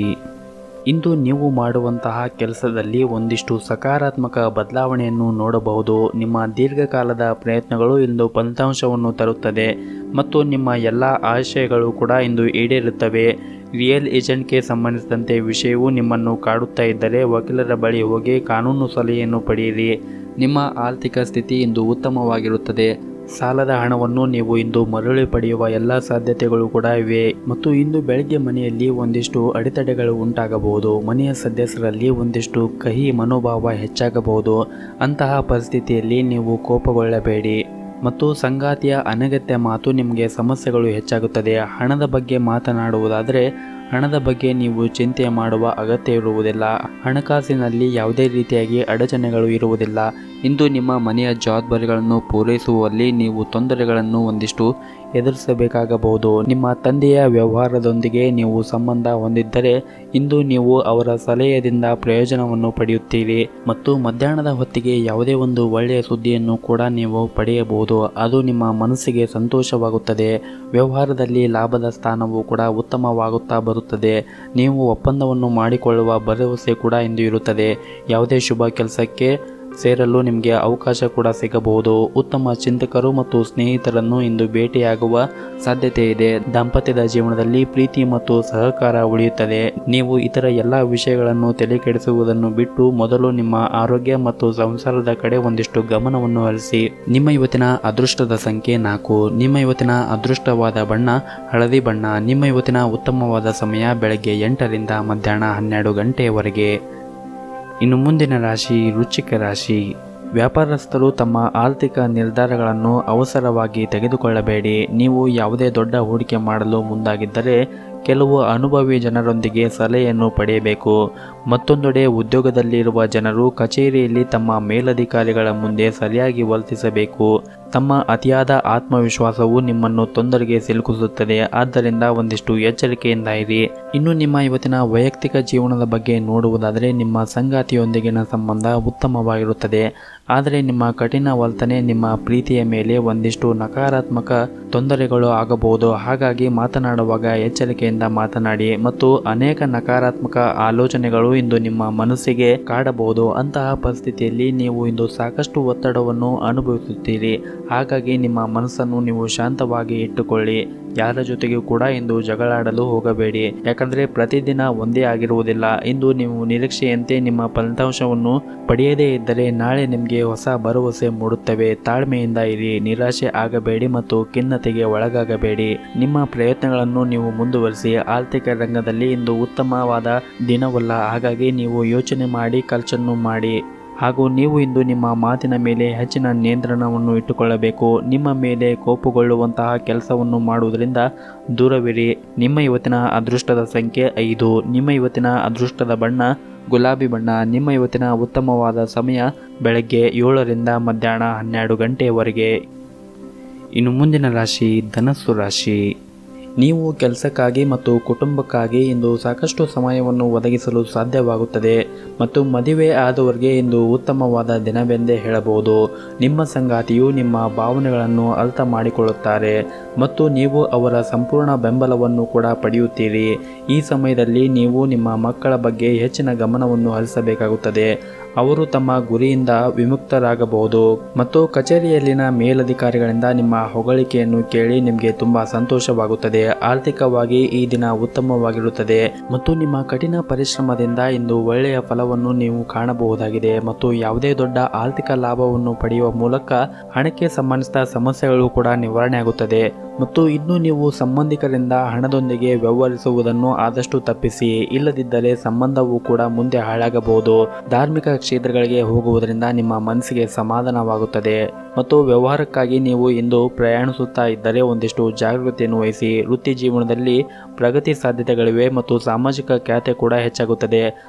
ಇಂದು ನೀವು ಮಾಡುವಂತಹ ಕೆಲಸದಲ್ಲಿ ಒಂದಿಷ್ಟು ಸಕಾರಾತ್ಮಕ ಬದಲಾವಣೆಯನ್ನು ನೋಡಬಹುದು. ನಿಮ್ಮ ದೀರ್ಘಕಾಲದ ಪ್ರಯತ್ನಗಳು ಇಂದು ಫಲಿತಾಂಶವನ್ನು ತರುತ್ತದೆ ಮತ್ತು ನಿಮ್ಮ ಎಲ್ಲ ಆಶಯಗಳು ಕೂಡ ಇಂದು ಈಡೇರುತ್ತವೆ. ರಿಯಲ್ ಏಜೆಂಟ್ಗೆ ಸಂಬಂಧಿಸಿದಂತೆ ವಿಷಯವು ನಿಮ್ಮನ್ನು ಕಾಡುತ್ತಾ ಇದ್ದರೆ ವಕೀಲರ ಬಳಿ ಹೋಗಿ ಕಾನೂನು ಸಲಹೆಯನ್ನು ಪಡೆಯಿರಿ. ನಿಮ್ಮ ಆರ್ಥಿಕ ಸ್ಥಿತಿ ಇಂದು ಉತ್ತಮವಾಗಿರುತ್ತದೆ. ಸಾಲದ ಹಣವನ್ನು ನೀವು ಇಂದು ಮರಳಿ ಪಡೆಯುವ ಎಲ್ಲ ಸಾಧ್ಯತೆಗಳು ಕೂಡ ಇವೆ. ಮತ್ತು ಇಂದು ಬೆಳಗ್ಗೆ ಮನೆಯಲ್ಲಿ ಒಂದಿಷ್ಟು ಅಡೆತಡೆಗಳು ಉಂಟಾಗಬಹುದು. ಮನೆಯ ಸದಸ್ಯರಲ್ಲಿ ಒಂದಿಷ್ಟು ಕಹಿ ಮನೋಭಾವ ಹೆಚ್ಚಾಗಬಹುದು. ಅಂತಹ ಪರಿಸ್ಥಿತಿಯಲ್ಲಿ ನೀವು ಕೋಪಗೊಳ್ಳಬೇಡಿ. ಮತ್ತು ಸಂಗಾತಿಯ ಅನಗತ್ಯ ಮಾತು ನಿಮಗೆ ಸಮಸ್ಯೆಗಳು ಹೆಚ್ಚಾಗುತ್ತದೆ. ಹಣದ ಬಗ್ಗೆ ಮಾತನಾಡುವುದಾದರೆ, ಹಣದ ಬಗ್ಗೆ ನೀವು ಚಿಂತೆ ಮಾಡುವ ಅಗತ್ಯ ಇರುವುದಿಲ್ಲ. ಹಣಕಾಸಿನಲ್ಲಿ ಯಾವುದೇ ರೀತಿಯಾಗಿ ಅಡಚಣೆಗಳು ಇರುವುದಿಲ್ಲ. ಇಂದು ನಿಮ್ಮ ಮನೆಯ ಜವಾಬ್ದಾರಿಗಳನ್ನು ಪೂರೈಸುವಲ್ಲಿ ನೀವು ತೊಂದರೆಗಳನ್ನು ಒಂದಿಷ್ಟು ಎದುರಿಸಬೇಕಾಗಬಹುದು. ನಿಮ್ಮ ತಂದೆಯ ವ್ಯವಹಾರದೊಂದಿಗೆ ನೀವು ಸಂಬಂಧ ಹೊಂದಿದ್ದರೆ ಇಂದು ನೀವು ಅವರ ಸಲಹೆಯಿಂದ ಪ್ರಯೋಜನವನ್ನು ಪಡೆಯುತ್ತೀರಿ. ಮತ್ತು ಮಧ್ಯಾಹ್ನದ ಹೊತ್ತಿಗೆ ಯಾವುದೇ ಒಂದು ಒಳ್ಳೆಯ ಸುದ್ದಿಯನ್ನು ಕೂಡ ನೀವು ಪಡೆಯಬಹುದು. ಅದು ನಿಮ್ಮ ಮನಸ್ಸಿಗೆ ಸಂತೋಷವಾಗುತ್ತದೆ. ವ್ಯವಹಾರದಲ್ಲಿ ಲಾಭದ ಸ್ಥಾನವು ಕೂಡ ಉತ್ತಮವಾಗುತ್ತಾ ಬರುತ್ತದೆ. ನೀವು ಒಪ್ಪಂದವನ್ನು ಮಾಡಿಕೊಳ್ಳುವ ಭರವಸೆ ಕೂಡ ಇಂದು ಇರುತ್ತದೆ. ಯಾವುದೇ ಶುಭ ಕೆಲಸಕ್ಕೆ ಸೇರಲು ನಿಮಗೆ ಅವಕಾಶ ಕೂಡ ಸಿಗಬಹುದು. ಉತ್ತಮ ಚಿಂತಕರು ಮತ್ತು ಸ್ನೇಹಿತರನ್ನು ಇಂದು ಭೇಟಿಯಾಗುವ ಸಾಧ್ಯತೆ ಇದೆ. ದಾಂಪತ್ಯದ ಜೀವನದಲ್ಲಿ ಪ್ರೀತಿ ಮತ್ತು ಸಹಕಾರ ಉಳಿಯುತ್ತದೆ. ನೀವು ಇತರ ಎಲ್ಲ ವಿಷಯಗಳನ್ನು ತಲೆಕೆಡಿಸುವುದನ್ನು ಬಿಟ್ಟು ಮೊದಲು ನಿಮ್ಮ ಆರೋಗ್ಯ ಮತ್ತು ಸಂಸಾರದ ಕಡೆ ಒಂದಿಷ್ಟು ಗಮನವನ್ನು ಹರಿಸಿ. ನಿಮ್ಮ ಇವತ್ತಿನ ಅದೃಷ್ಟದ ಸಂಖ್ಯೆ 4. ನಿಮ್ಮ ಇವತ್ತಿನ ಅದೃಷ್ಟವಾದ ಬಣ್ಣ ಹಳದಿ ಬಣ್ಣ. ನಿಮ್ಮ ಇವತ್ತಿನ ಉತ್ತಮವಾದ ಸಮಯ ಬೆಳಗ್ಗೆ 8ರಿಂದ ಮಧ್ಯಾಹ್ನ 12 ಗಂಟೆಯವರೆಗೆ. ಇನ್ನು ಮುಂದಿನ ರಾಶಿ ವೃಶ್ಚಿಕ ರಾಶಿ. ವ್ಯಾಪಾರಸ್ಥರು ತಮ್ಮ ಆರ್ಥಿಕ ನಿರ್ಧಾರಗಳನ್ನು ಅವಸರವಾಗಿ ತೆಗೆದುಕೊಳ್ಳಬೇಡಿ. ನೀವು ಯಾವುದೇ ದೊಡ್ಡ ಹೂಡಿಕೆ ಮಾಡಲು ಮುಂದಾಗಿದ್ದರೆ ಕೆಲವು ಅನುಭವಿ ಜನರೊಂದಿಗೆ ಸಲಹೆಯನ್ನು ಪಡೆಯಬೇಕು. ಮತ್ತೊಂದೆಡೆ ಉದ್ಯೋಗದಲ್ಲಿರುವ ಜನರು ಕಚೇರಿಯಲ್ಲಿ ತಮ್ಮ ಮೇಲಧಿಕಾರಿಗಳ ಮುಂದೆ ಸರಿಯಾಗಿ ವರ್ತಿಸಬೇಕು. ತಮ್ಮ ಅತಿಯಾದ ಆತ್ಮವಿಶ್ವಾಸವು ನಿಮ್ಮನ್ನು ತೊಂದರೆಗೆ ಸಿಲುಕಿಸುತ್ತದೆ. ಆದ್ದರಿಂದ ಒಂದಿಷ್ಟು ಎಚ್ಚರಿಕೆಯಿಂದ ಇರಿ. ಇನ್ನು ನಿಮ್ಮ ಇವತ್ತಿನ ವೈಯಕ್ತಿಕ ಜೀವನದ ಬಗ್ಗೆ ನೋಡುವುದಾದರೆ, ನಿಮ್ಮ ಸಂಗಾತಿಯೊಂದಿಗಿನ ಸಂಬಂಧ ಉತ್ತಮವಾಗಿರುತ್ತದೆ. ಆದರೆ ನಿಮ್ಮ ಕಠಿಣ ವರ್ತನೆ ನಿಮ್ಮ ಪ್ರೀತಿಯ ಮೇಲೆ ಒಂದಿಷ್ಟು ನಕಾರಾತ್ಮಕ ತೊಂದರೆಗಳು ಆಗಬಹುದು. ಹಾಗಾಗಿ ಮಾತನಾಡುವಾಗ ಎಚ್ಚರಿಕೆಯಿಂದ ಮಾತನಾಡಿ. ಮತ್ತು ಅನೇಕ ನಕಾರಾತ್ಮಕ ಆಲೋಚನೆಗಳು ಇಂದು ನಿಮ್ಮ ಮನಸ್ಸಿಗೆ ಕಾಡಬಹುದು. ಅಂತಹ ಪರಿಸ್ಥಿತಿಯಲ್ಲಿ ನೀವು ಇಂದು ಸಾಕಷ್ಟು ಒತ್ತಡವನ್ನು ಅನುಭವಿಸುತ್ತೀರಿ. ಹಾಗಾಗಿ ನಿಮ್ಮ ಮನಸ್ಸನ್ನು ನೀವು ಶಾಂತವಾಗಿ ಇಟ್ಟುಕೊಳ್ಳಿ. ಯಾರ ಜೊತೆಗೂ ಕೂಡ ಇಂದು ಜಗಳಾಡಲು ಹೋಗಬೇಡಿ. ಯಾಕಂದರೆ ಪ್ರತಿದಿನ ಒಂದೇ ಆಗಿರುವುದಿಲ್ಲ. ಇಂದು ನೀವು ನಿರೀಕ್ಷೆಯಂತೆ ನಿಮ್ಮ ಫಲಿತಾಂಶವನ್ನು ಪಡೆಯದೇ ಇದ್ದರೆ ನಾಳೆ ನಿಮಗೆ ಹೊಸ ಭರವಸೆ ಮೂಡುತ್ತವೆ. ತಾಳ್ಮೆಯಿಂದ ಇರಿ, ನಿರಾಶೆ ಆಗಬೇಡಿ ಮತ್ತು ಖಿನ್ನತೆಗೆ ಒಳಗಾಗಬೇಡಿ. ನಿಮ್ಮ ಪ್ರಯತ್ನಗಳನ್ನು ನೀವು ಮುಂದುವರಿಸಿ. ಆರ್ಥಿಕ ರಂಗದಲ್ಲಿ ಇಂದು ಉತ್ತಮವಾದ ದಿನವಲ್ಲ. ಹಾಗಾಗಿ ನೀವು ಯೋಚನೆ ಮಾಡಿ ಖರ್ಚನ್ನು ಮಾಡಿ. ಹಾಗೂ ನೀವು ಇಂದು ನಿಮ್ಮ ಮಾತಿನ ಮೇಲೆ ಹೆಚ್ಚಿನ ನಿಯಂತ್ರಣವನ್ನು ಇಟ್ಟುಕೊಳ್ಳಬೇಕು. ನಿಮ್ಮ ಮೇಲೆ ಕೋಪಗೊಳ್ಳುವಂತಹ ಕೆಲಸವನ್ನು ಮಾಡುವುದರಿಂದ ದೂರವಿರಿ. ನಿಮ್ಮ ಇವತ್ತಿನ ಅದೃಷ್ಟದ ಸಂಖ್ಯೆ 5. ನಿಮ್ಮ ಇವತ್ತಿನ ಅದೃಷ್ಟದ ಬಣ್ಣ ಗುಲಾಬಿ ಬಣ್ಣ. ನಿಮ್ಮ ಇವತ್ತಿನ ಉತ್ತಮವಾದ ಸಮಯ ಬೆಳಗ್ಗೆ 7ರಿಂದ ಮಧ್ಯಾಹ್ನ 12 ಗಂಟೆಯವರೆಗೆ. ಇನ್ನು ಮುಂದಿನ ರಾಶಿ ಧನಸ್ಸು ರಾಶಿ. ನೀವು ಕೆಲಸಕ್ಕಾಗಿ ಮತ್ತು ಕುಟುಂಬಕ್ಕಾಗಿ ಇಂದು ಸಾಕಷ್ಟು ಸಮಯವನ್ನು ಒದಗಿಸಲು ಸಾಧ್ಯವಾಗುತ್ತದೆ ಮತ್ತು ಮದುವೆ ಆದವರಿಗೆ ಇಂದು ಉತ್ತಮವಾದ ದಿನವೆಂದೇ ಹೇಳಬಹುದು. ನಿಮ್ಮ ಸಂಗಾತಿಯು ನಿಮ್ಮ ಭಾವನೆಗಳನ್ನು ಅರ್ಥ ಮಾಡಿಕೊಳ್ಳುತ್ತಾರೆ ಮತ್ತು ನೀವು ಅವರ ಸಂಪೂರ್ಣ ಬೆಂಬಲವನ್ನು ಕೂಡ ಪಡೆಯುತ್ತೀರಿ. ಈ ಸಮಯದಲ್ಲಿ ನೀವು ನಿಮ್ಮ ಮಕ್ಕಳ ಬಗ್ಗೆ ಹೆಚ್ಚಿನ ಗಮನವನ್ನು ಹರಿಸಬೇಕಾಗುತ್ತದೆ. ಅವರು ತಮ್ಮ ಗುರಿಯಿಂದ ವಿಮುಕ್ತರಾಗಬಹುದು ಮತ್ತು ಕಚೇರಿಯಲ್ಲಿನ ಮೇಲಧಿಕಾರಿಗಳಿಂದ ನಿಮ್ಮ ಹೊಗಳಿಕೆಯನ್ನು ಕೇಳಿ ನಿಮಗೆ ತುಂಬಾ ಸಂತೋಷವಾಗುತ್ತದೆ. ಆರ್ಥಿಕವಾಗಿ ಈ ದಿನ ಉತ್ತಮವಾಗಿರುತ್ತದೆ ಮತ್ತು ನಿಮ್ಮ ಕಠಿಣ ಪರಿಶ್ರಮದಿಂದ ಇಂದು ಒಳ್ಳೆಯ ಫಲವನ್ನು ನೀವು ಕಾಣಬಹುದಾಗಿದೆ ಮತ್ತು ಯಾವುದೇ ದೊಡ್ಡ ಆರ್ಥಿಕ ಲಾಭವನ್ನು ಪಡೆಯುವ ಮೂಲಕ ಹಣಕ್ಕೆ ಸಂಬಂಧಿಸಿದ ಸಮಸ್ಯೆಗಳು ಕೂಡ ನಿವಾರಣೆ ಆಗುತ್ತದೆ. ಮತ್ತು ಇನ್ನು ನೀವು ಸಂಬಂಧಿಕರಿಂದ ಹಣದೊಂದಿಗೆ ವ್ಯವಹರಿಸುವುದನ್ನು ಆದಷ್ಟು ತಪ್ಪಿಸಿ, ಇಲ್ಲದಿದ್ದರೆ ಸಂಬಂಧವು ಕೂಡ ಮುಂದೆ ಹಾಳಾಗಬಹುದು. ಧಾರ್ಮಿಕ ಕ್ಷೇತ್ರಗಳಿಗೆ ಹೋಗುವುದರಿಂದ ನಿಮ್ಮ ಮನಸ್ಸಿಗೆ ಸಮಾಧಾನವಾಗುತ್ತದೆ ಮತ್ತು ವ್ಯವಹಾರಕ್ಕಾಗಿ ನೀವು ಇಂದು ಪ್ರಯಾಣಿಸುತ್ತಾ ಇದ್ದರೆ ಒಂದಿಷ್ಟು ಜಾಗೃತಿಯನ್ನು ವಹಿಸಿ. ವೃತ್ತಿ ಜೀವನದಲ್ಲಿ ಪ್ರಗತಿ ಸಾಧ್ಯತೆಗಳಿವೆ ಮತ್ತು ಸಾಮಾಜಿಕ ಖ್ಯಾತೆ ಕೂಡ ಹೆಚ್ಚಾಗುತ್ತದೆ.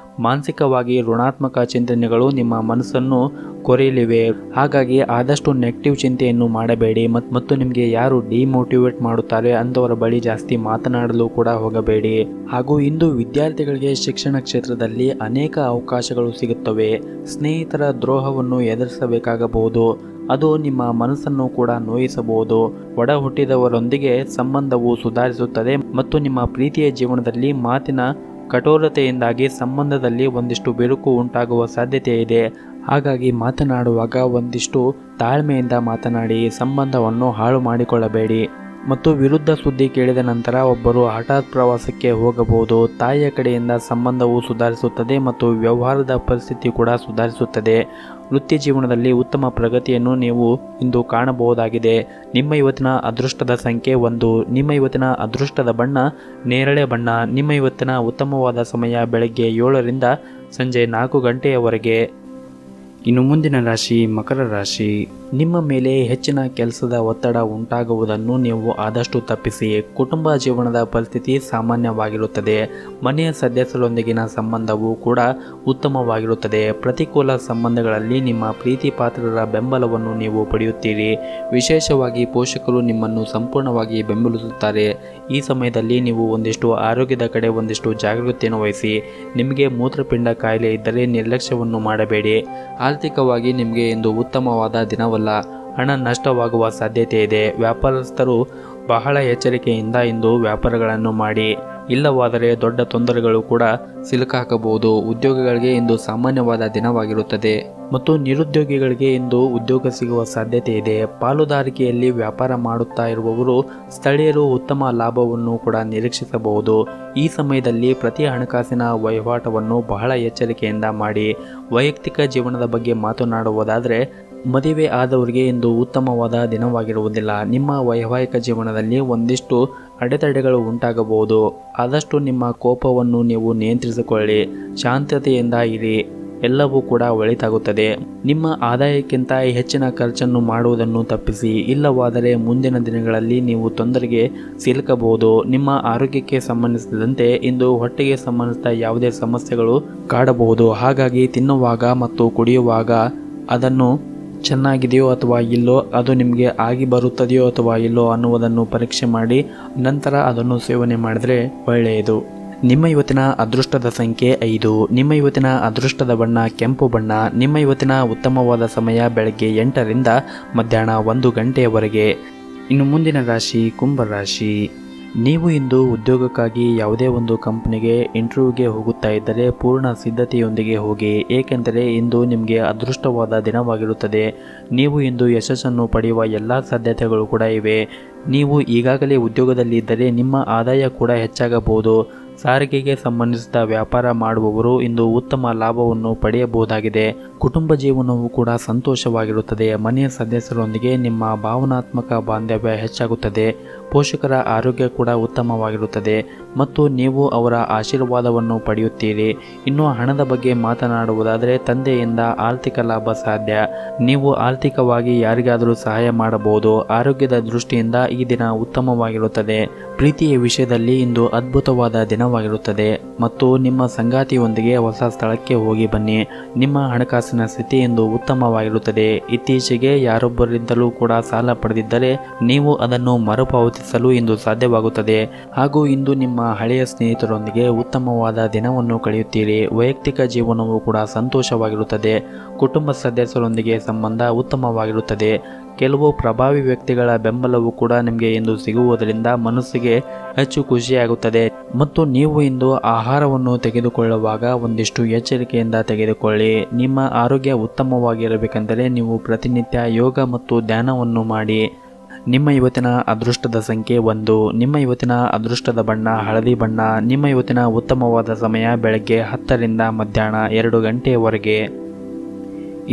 ಮಾನಸಿಕವಾಗಿ ಋಣಾತ್ಮಕ ಚಿಂತನೆಗಳು ನಿಮ್ಮ ಮನಸ್ಸನ್ನು ಕೊರೆಯಲಿವೆ. ಹಾಗಾಗಿ ಆದಷ್ಟು ನೆಗೆಟಿವ್ ಚಿಂತೆಯನ್ನು ಮಾಡಬೇಡಿ ಮತ್ತು ನಿಮಗೆ ಯಾರು ಡಿಮೋಟಿವೇಟ್ ಮಾಡುತ್ತಾರೆ ಅಂತವರ ಬಳಿ ಜಾಸ್ತಿ ಮಾತನಾಡಲು ಕೂಡ ಹೋಗಬೇಡಿ. ಹಾಗೂ ಇಂದು ವಿದ್ಯಾರ್ಥಿಗಳಿಗೆ ಶಿಕ್ಷಣ ಕ್ಷೇತ್ರದಲ್ಲಿ ಅನೇಕ ಅವಕಾಶಗಳು ಸಿಗುತ್ತವೆ. ಸ್ನೇಹಿತರ ದ್ರೋಹವನ್ನು ಎದುರಿಸಬೇಕಾಗಬಹುದು. ಅದು ನಿಮ್ಮ ಮನಸ್ಸನ್ನು ಕೂಡ ನೋಯಿಸಬಹುದು. ಒಡ ಹುಟ್ಟಿದವರೊಂದಿಗೆ ಸಂಬಂಧವು ಸುಧಾರಿಸುತ್ತದೆ ಮತ್ತು ನಿಮ್ಮ ಪ್ರೀತಿಯ ಜೀವನದಲ್ಲಿ ಮಾತಿನ ಕಠೋರತೆಯಿಂದಾಗಿ ಸಂಬಂಧದಲ್ಲಿ ಒಂದಿಷ್ಟು ಬಿರುಕು ಉಂಟಾಗುವ ಸಾಧ್ಯತೆ ಇದೆ. ಹಾಗಾಗಿ ಮಾತನಾಡುವಾಗ ಒಂದಿಷ್ಟು ತಾಳ್ಮೆಯಿಂದ ಮಾತನಾಡಿ, ಸಂಬಂಧವನ್ನು ಹಾಳು ಮಾಡಿಕೊಳ್ಳಬೇಡಿ. ಮತ್ತು ವಿರುದ್ಧ ಸುದ್ದಿ ಕೇಳಿದ ನಂತರ ಒಬ್ಬರು ಹಠಾತ್ ಪ್ರವಾಸಕ್ಕೆ ಹೋಗಬಹುದು. ತಾಯಿಯ ಕಡೆಯಿಂದ ಸಂಬಂಧವು ಸುಧಾರಿಸುತ್ತದೆ ಮತ್ತು ವ್ಯವಹಾರದ ಪರಿಸ್ಥಿತಿ ಕೂಡ ಸುಧಾರಿಸುತ್ತದೆ. ವೃತ್ತಿ ಜೀವನದಲ್ಲಿ ಉತ್ತಮ ಪ್ರಗತಿಯನ್ನು ನೀವು ಇಂದು ಕಾಣಬಹುದಾಗಿದೆ. ನಿಮ್ಮ ಇವತ್ತಿನ ಅದೃಷ್ಟದ ಸಂಖ್ಯೆ 1. ನಿಮ್ಮ ಇವತ್ತಿನ ಅದೃಷ್ಟದ ಬಣ್ಣ ನೇರಳೆ ಬಣ್ಣ. ನಿಮ್ಮ ಇವತ್ತಿನ ಉತ್ತಮವಾದ ಸಮಯ ಬೆಳಗ್ಗೆ 7ರಿಂದ ಸಂಜೆ 4 ಗಂಟೆಯವರೆಗೆ. ಇನ್ನು ಮುಂದಿನ ರಾಶಿ ಮಕರ ರಾಶಿ. ನಿಮ್ಮ ಮೇಲೆ ಹೆಚ್ಚಿನ ಕೆಲಸದ ಒತ್ತಡ ಉಂಟಾಗುವುದನ್ನು ನೀವು ಆದಷ್ಟು ತಪ್ಪಿಸಿ. ಕುಟುಂಬ ಜೀವನದ ಪರಿಸ್ಥಿತಿ ಸಾಮಾನ್ಯವಾಗಿರುತ್ತದೆ. ಮನೆಯ ಸದಸ್ಯರೊಂದಿಗಿನ ಸಂಬಂಧವೂ ಕೂಡ ಉತ್ತಮವಾಗಿರುತ್ತದೆ. ಪ್ರತಿಕೂಲ ಸಂಬಂಧಗಳಲ್ಲಿ ನಿಮ್ಮ ಪ್ರೀತಿ ಪಾತ್ರರ ಬೆಂಬಲವನ್ನು ನೀವು ಪಡೆಯುತ್ತೀರಿ. ವಿಶೇಷವಾಗಿ ಪೋಷಕರು ನಿಮ್ಮನ್ನು ಸಂಪೂರ್ಣವಾಗಿ ಬೆಂಬಲಿಸುತ್ತಾರೆ. ಈ ಸಮಯದಲ್ಲಿ ನೀವು ಒಂದಿಷ್ಟು ಆರೋಗ್ಯದ ಕಡೆ ಒಂದಿಷ್ಟು ಜಾಗೃತಿಯನ್ನು ವಹಿಸಿ. ನಿಮಗೆ ಮೂತ್ರಪಿಂಡ ಕಾಯಿಲೆ ಇದ್ದರೆ ನಿರ್ಲಕ್ಷ್ಯವನ್ನು ಮಾಡಬೇಡಿ. ಆರ್ಥಿಕವಾಗಿ ನಿಮಗೆ ಇಂದು ಉತ್ತಮವಾದ ದಿನವಲ್ಲ. ಹಣ ನಷ್ಟವಾಗುವ ಸಾಧ್ಯತೆ ಇದೆ. ವ್ಯಾಪಾರಸ್ಥರು ಬಹಳ ಎಚ್ಚರಿಕೆಯಿಂದ ಇಂದು ವ್ಯಾಪಾರಗಳನ್ನು ಮಾಡಿ, ಇಲ್ಲವಾದರೆ ದೊಡ್ಡ ತೊಂದರೆಗಳು ಕೂಡ ಸಿಲುಕಾಕಬಹುದು. ಉದ್ಯೋಗಿಗಳಿಗೆ ಇಂದು ಸಾಮಾನ್ಯವಾದ ದಿನವಾಗಿರುತ್ತದೆ ಮತ್ತು ನಿರುದ್ಯೋಗಿಗಳಿಗೆ ಇಂದು ಉದ್ಯೋಗ ಸಿಗುವ ಸಾಧ್ಯತೆ ಇದೆ. ಪಾಲುದಾರಿಕೆಯಲ್ಲಿ ವ್ಯಾಪಾರ ಮಾಡುತ್ತಾ ಇರುವವರು ಸ್ಥಳೀಯರು ಉತ್ತಮ ಲಾಭವನ್ನು ಕೂಡ ನಿರೀಕ್ಷಿಸಬಹುದು. ಈ ಸಮಯದಲ್ಲಿ ಪ್ರತಿ ಹಣಕಾಸಿನ ವಹಿವಾಟವನ್ನು ಬಹಳ ಎಚ್ಚರಿಕೆಯಿಂದ ಮಾಡಿ. ವೈಯಕ್ತಿಕ ಜೀವನದ ಬಗ್ಗೆ ಮಾತನಾಡುವುದಾದರೆ ಮದುವೆ ಆದವರಿಗೆ ಇಂದು ಉತ್ತಮವಾದ ದಿನವಾಗಿರುವುದಿಲ್ಲ. ನಿಮ್ಮ ವೈವಾಹಿಕ ಜೀವನದಲ್ಲಿ ಒಂದಿಷ್ಟು ಅಡೆತಡೆಗಳು ಉಂಟಾಗಬಹುದು. ಆದಷ್ಟು ನಿಮ್ಮ ಕೋಪವನ್ನು ನೀವು ನಿಯಂತ್ರಿಸಿಕೊಳ್ಳಿ. ಶಾಂತತೆಯಿಂದ ಇರಿ. ಎಲ್ಲವೂ ಕೂಡ ಒಳಿತಾಗುತ್ತದೆ. ನಿಮ್ಮ ಆದಾಯಕ್ಕಿಂತ ಹೆಚ್ಚಿನ ಖರ್ಚನ್ನು ಮಾಡುವುದನ್ನು ತಪ್ಪಿಸಿ, ಇಲ್ಲವಾದರೆ ಮುಂದಿನ ದಿನಗಳಲ್ಲಿ ನೀವು ತೊಂದರೆಗೆ ಸಿಲುಕಬಹುದು. ನಿಮ್ಮ ಆರೋಗ್ಯಕ್ಕೆ ಸಂಬಂಧಿಸಿದಂತೆ ಇಂದು ಹೊಟ್ಟೆಗೆ ಸಂಬಂಧಿಸಿದ ಯಾವುದೇ ಸಮಸ್ಯೆಗಳು ಕಾಡಬಹುದು. ಹಾಗಾಗಿ ತಿನ್ನುವಾಗ ಮತ್ತು ಕುಡಿಯುವಾಗ ಅದನ್ನು ಚೆನ್ನಾಗಿದೆಯೋ ಅಥವಾ ಇಲ್ಲೋ, ಅದು ನಿಮಗೆ ಆಗಿ ಬರುತ್ತದೆಯೋ ಅಥವಾ ಇಲ್ಲೋ ಅನ್ನುವುದನ್ನು ಪರೀಕ್ಷೆ ಮಾಡಿ ನಂತರ ಅದನ್ನು ಸೇವನೆ ಮಾಡಿದರೆ ಒಳ್ಳೆಯದು. ನಿಮ್ಮ ಇವತ್ತಿನ ಅದೃಷ್ಟದ ಸಂಖ್ಯೆ 5. ನಿಮ್ಮ ಇವತ್ತಿನ ಅದೃಷ್ಟದ ಬಣ್ಣ ಕೆಂಪು ಬಣ್ಣ. ನಿಮ್ಮ ಇವತ್ತಿನ ಉತ್ತಮವಾದ ಸಮಯ ಬೆಳಗ್ಗೆ 8ರಿಂದ ಮಧ್ಯಾಹ್ನ 1 ಗಂಟೆಯವರೆಗೆ. ಇನ್ನು ಮುಂದಿನ ರಾಶಿ ಕುಂಭರಾಶಿ. ನೀವು ಇಂದು ಉದ್ಯೋಗಕ್ಕಾಗಿ ಯಾವುದೇ ಒಂದು ಕಂಪನಿಗೆ ಇಂಟರ್ವ್ಯೂಗೆ ಹೋಗುತ್ತಾ ಇದ್ದರೆ ಪೂರ್ಣ ಸಿದ್ಧತೆಯೊಂದಿಗೆ ಹೋಗಿ, ಏಕೆಂದರೆ ಇಂದು ನಿಮಗೆ ಅದೃಷ್ಟವಾದ ದಿನವಾಗಿರುತ್ತದೆ. ನೀವು ಇಂದು ಯಶಸ್ಸನ್ನು ಪಡೆಯುವ ಎಲ್ಲ ಸಾಧ್ಯತೆಗಳು ಕೂಡ ಇವೆ. ನೀವು ಈಗಾಗಲೇ ಉದ್ಯೋಗದಲ್ಲಿ ಇದ್ದರೆ ನಿಮ್ಮ ಆದಾಯ ಕೂಡ ಹೆಚ್ಚಾಗಬಹುದು. ಸಾರಿಗೆಗೆ ಸಂಬಂಧಿಸಿದ ವ್ಯಾಪಾರ ಮಾಡುವವರು ಇಂದು ಉತ್ತಮ ಲಾಭವನ್ನು ಪಡೆಯಬಹುದಾಗಿದೆ. ಕುಟುಂಬ ಜೀವನವು ಕೂಡ ಸಂತೋಷವಾಗಿರುತ್ತದೆ. ಮನೆಯ ಸದಸ್ಯರೊಂದಿಗೆ ನಿಮ್ಮ ಭಾವನಾತ್ಮಕ ಬಾಂಧವ್ಯ ಹೆಚ್ಚಾಗುತ್ತದೆ. ಪೋಷಕರ ಆರೋಗ್ಯ ಕೂಡ ಉತ್ತಮವಾಗಿರುತ್ತದೆ ಮತ್ತು ನೀವು ಅವರ ಆಶೀರ್ವಾದವನ್ನು ಪಡೆಯುತ್ತೀರಿ. ಇನ್ನು ಹಣದ ಬಗ್ಗೆ ಮಾತನಾಡುವುದಾದರೆ ತಂದೆಯಿಂದ ಆರ್ಥಿಕ ಲಾಭ ಸಾಧ್ಯ. ನೀವು ಆರ್ಥಿಕವಾಗಿ ಯಾರಿಗಾದರೂ ಸಹಾಯ ಮಾಡಬಹುದು. ಆರೋಗ್ಯದ ದೃಷ್ಟಿಯಿಂದ ಈ ದಿನ ಉತ್ತಮವಾಗಿರುತ್ತದೆ. ಪ್ರೀತಿಯ ವಿಷಯದಲ್ಲಿ ಇಂದು ಅದ್ಭುತವಾದ ದಿನ ದಿನವಾಗಿರುತ್ತದೆ ಮತ್ತು ನಿಮ್ಮ ಸಂಗಾತಿಯೊಂದಿಗೆ ಹೊಸ ಸ್ಥಳಕ್ಕೆ ಹೋಗಿ ಬನ್ನಿ. ನಿಮ್ಮ ಹಣಕಾಸಿನ ಸ್ಥಿತಿ ಇಂದು ಉತ್ತಮವಾಗಿರುತ್ತದೆ. ಇತ್ತೀಚೆಗೆ ಯಾರೊಬ್ಬರಿಂದಲೂ ಕೂಡ ಸಾಲ ಪಡೆದಿದ್ದರೆ ನೀವು ಅದನ್ನು ಮರುಪಾವತಿಸಲು ಇಂದು ಸಾಧ್ಯವಾಗುತ್ತದೆ. ಹಾಗೂ ಇಂದು ನಿಮ್ಮ ಹಳೆಯ ಸ್ನೇಹಿತರೊಂದಿಗೆ ಉತ್ತಮವಾದ ದಿನವನ್ನು ಕಳೆಯುತ್ತೀರಿ. ವೈಯಕ್ತಿಕ ಜೀವನವು ಕೂಡ ಸಂತೋಷವಾಗಿರುತ್ತದೆ. ಕುಟುಂಬ ಸದಸ್ಯರೊಂದಿಗೆ ಸಂಬಂಧ ಉತ್ತಮವಾಗಿರುತ್ತದೆ. ಕೆಲವು ಪ್ರಭಾವಿ ವ್ಯಕ್ತಿಗಳ ಬೆಂಬಲವು ಕೂಡ ನಿಮಗೆ ಇಂದು ಸಿಗುವುದರಿಂದ ಮನಸ್ಸಿಗೆ ಹೆಚ್ಚು ಖುಷಿಯಾಗುತ್ತದೆ. ಮತ್ತು ನೀವು ಇಂದು ಆಹಾರವನ್ನು ತೆಗೆದುಕೊಳ್ಳುವಾಗ ಒಂದಿಷ್ಟು ಎಚ್ಚರಿಕೆಯಿಂದ ತೆಗೆದುಕೊಳ್ಳಿ. ನಿಮ್ಮ ಆರೋಗ್ಯ ಉತ್ತಮವಾಗಿರಬೇಕೆಂದರೆ ನೀವು ಪ್ರತಿನಿತ್ಯ ಯೋಗ ಮತ್ತು ಧ್ಯಾನವನ್ನು ಮಾಡಿ. ನಿಮ್ಮ ಇವತ್ತಿನ ಅದೃಷ್ಟದ ಸಂಖ್ಯೆ 1. ನಿಮ್ಮ ಇವತ್ತಿನ ಅದೃಷ್ಟದ ಬಣ್ಣ ಹಳದಿ ಬಣ್ಣ. ನಿಮ್ಮ ಇವತ್ತಿನ ಉತ್ತಮವಾದ ಸಮಯ ಬೆಳಗ್ಗೆ 10 ರಿಂದ ಮಧ್ಯಾಹ್ನ 2 ಗಂಟೆಯವರೆಗೆ.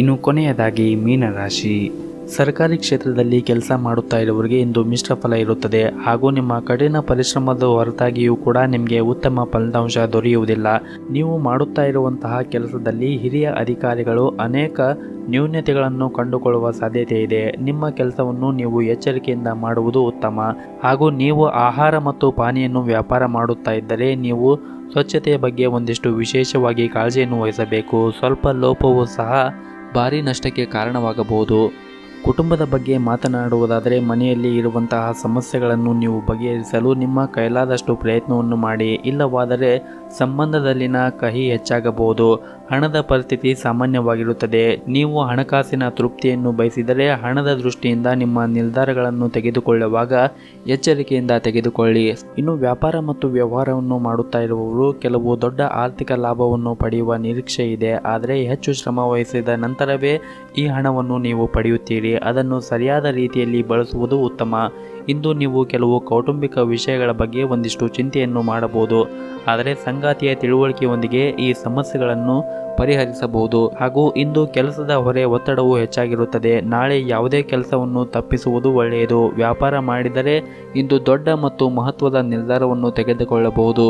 ಇನ್ನು ಕೊನೆಯದಾಗಿ ಮೀನರಾಶಿ. ಸರ್ಕಾರಿ ಕ್ಷೇತ್ರದಲ್ಲಿ ಕೆಲಸ ಮಾಡುತ್ತಾ ಇರುವವರಿಗೆ ಇಂದು ಮಿಶ್ರ ಫಲ ಇರುತ್ತದೆ. ಹಾಗೂ ನಿಮ್ಮ ಕಠಿಣ ಪರಿಶ್ರಮದ ಹೊರತಾಗಿಯೂ ಕೂಡ ನಿಮಗೆ ಉತ್ತಮ ಫಲಿತಾಂಶ ದೊರೆಯುವುದಿಲ್ಲ. ನೀವು ಮಾಡುತ್ತಾ ಇರುವಂತಹ ಕೆಲಸದಲ್ಲಿ ಹಿರಿಯ ಅಧಿಕಾರಿಗಳು ಅನೇಕ ನ್ಯೂನತೆಗಳನ್ನು ಕಂಡುಕೊಳ್ಳುವ ಸಾಧ್ಯತೆ ಇದೆ. ನಿಮ್ಮ ಕೆಲಸವನ್ನು ನೀವು ಎಚ್ಚರಿಕೆಯಿಂದ ಮಾಡುವುದು ಉತ್ತಮ. ಹಾಗೂ ನೀವು ಆಹಾರ ಮತ್ತು ಪಾನೀಯನ್ನು ವ್ಯಾಪಾರ ಮಾಡುತ್ತಾ ಇದ್ದರೆ ನೀವು ಸ್ವಚ್ಛತೆಯ ಬಗ್ಗೆ ಒಂದಿಷ್ಟು ವಿಶೇಷವಾಗಿ ಕಾಳಜಿಯನ್ನು ವಹಿಸಬೇಕು. ಸ್ವಲ್ಪ ಲೋಪವೂ ಸಹ ಭಾರಿ ನಷ್ಟಕ್ಕೆ ಕಾರಣವಾಗಬಹುದು. ಕುಟುಂಬದ ಬಗ್ಗೆ ಮಾತನಾಡುವುದಾದರೆ ಮನೆಯಲ್ಲಿ ಇರುವಂತಹ ಸಮಸ್ಯೆಗಳನ್ನು ನೀವು ಬಗೆಹರಿಸಲು ನಿಮ್ಮ ಕೈಲಾದಷ್ಟು ಪ್ರಯತ್ನವನ್ನು ಮಾಡಿ. ಇಲ್ಲವಾದರೆ ಸಂಬಂಧದಲ್ಲಿನ ಕಹಿ ಹೆಚ್ಚಾಗಬಹುದು. ಹಣದ ಪರಿಸ್ಥಿತಿ ಸಾಮಾನ್ಯವಾಗಿರುತ್ತದೆ. ನೀವು ಹಣಕಾಸಿನ ತೃಪ್ತಿಯನ್ನು ಬಯಸಿದರೆ ಹಣದ ದೃಷ್ಟಿಯಿಂದ ನಿಮ್ಮ ನಿರ್ಧಾರಗಳನ್ನು ತೆಗೆದುಕೊಳ್ಳುವಾಗ ಎಚ್ಚರಿಕೆಯಿಂದ ತೆಗೆದುಕೊಳ್ಳಿ. ಇನ್ನು ವ್ಯಾಪಾರ ಮತ್ತು ವ್ಯವಹಾರವನ್ನು ಮಾಡುತ್ತಾ ಇರುವವರು ಕೆಲವು ದೊಡ್ಡ ಆರ್ಥಿಕ ಲಾಭವನ್ನು ಪಡೆಯುವ ನಿರೀಕ್ಷೆ ಇದೆ. ಆದರೆ ಹೆಚ್ಚು ಶ್ರಮ ವಹಿಸಿದ ನಂತರವೇ ಈ ಹಣವನ್ನು ನೀವು ಪಡೆಯುತ್ತೀರಿ. ಅದನ್ನು ಸರಿಯಾದ ರೀತಿಯಲ್ಲಿ ಬಳಸುವುದು ಉತ್ತಮ. ಇಂದು ನೀವು ಕೆಲವು ಕೌಟುಂಬಿಕ ವಿಷಯಗಳ ಬಗ್ಗೆ ಒಂದಿಷ್ಟು ಚಿಂತೆಯನ್ನು ಮಾಡಬಹುದು. ಆದರೆ ಸಂಗಾತಿಯ ತಿಳುವಳಿಕೆಯೊಂದಿಗೆ ಈ ಸಮಸ್ಯೆಗಳನ್ನು ಪರಿಹರಿಸಬಹುದು. ಹಾಗೂ ಇಂದು ಕೆಲಸದ ಹೊರೆ ಒತ್ತಡವು ಹೆಚ್ಚಾಗಿರುತ್ತದೆ. ನಾಳೆ ಯಾವುದೇ ಕೆಲಸವನ್ನು ತಪ್ಪಿಸುವುದು ಒಳ್ಳೆಯದು. ವ್ಯಾಪಾರ ಮಾಡಿದರೆ ಇಂದು ದೊಡ್ಡ ಮತ್ತು ಮಹತ್ವದ ನಿರ್ಧಾರವನ್ನು ತೆಗೆದುಕೊಳ್ಳಬಹುದು.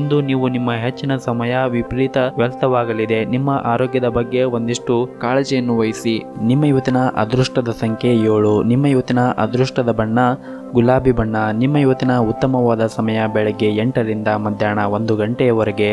ಇಂದು ನೀವು ನಿಮ್ಮ ಹೆಚ್ಚಿನ ಸಮಯ ವಿಪರೀತ ವ್ಯರ್ಥವಾಗಲಿದೆ. ನಿಮ್ಮ ಆರೋಗ್ಯದ ಬಗ್ಗೆ ಒಂದಿಷ್ಟು ಕಾಳಜಿಯನ್ನು ವಹಿಸಿ. ನಿಮ್ಮ ಇವತ್ತಿನ ಅದೃಷ್ಟದ ಸಂಖ್ಯೆ 7. ನಿಮ್ಮ ಇವತ್ತಿನ ಅದೃಷ್ಟದ ಬಣ್ಣ ಗುಲಾಬಿ ಬಣ್ಣ. ನಿಮ್ಮ ಇವತ್ತಿನ ಉತ್ತಮವಾದ ಸಮಯ ಬೆಳಗ್ಗೆ 8 ರಿಂದ ಮಧ್ಯಾಹ್ನ 1 ಗಂಟೆಯವರೆಗೆ.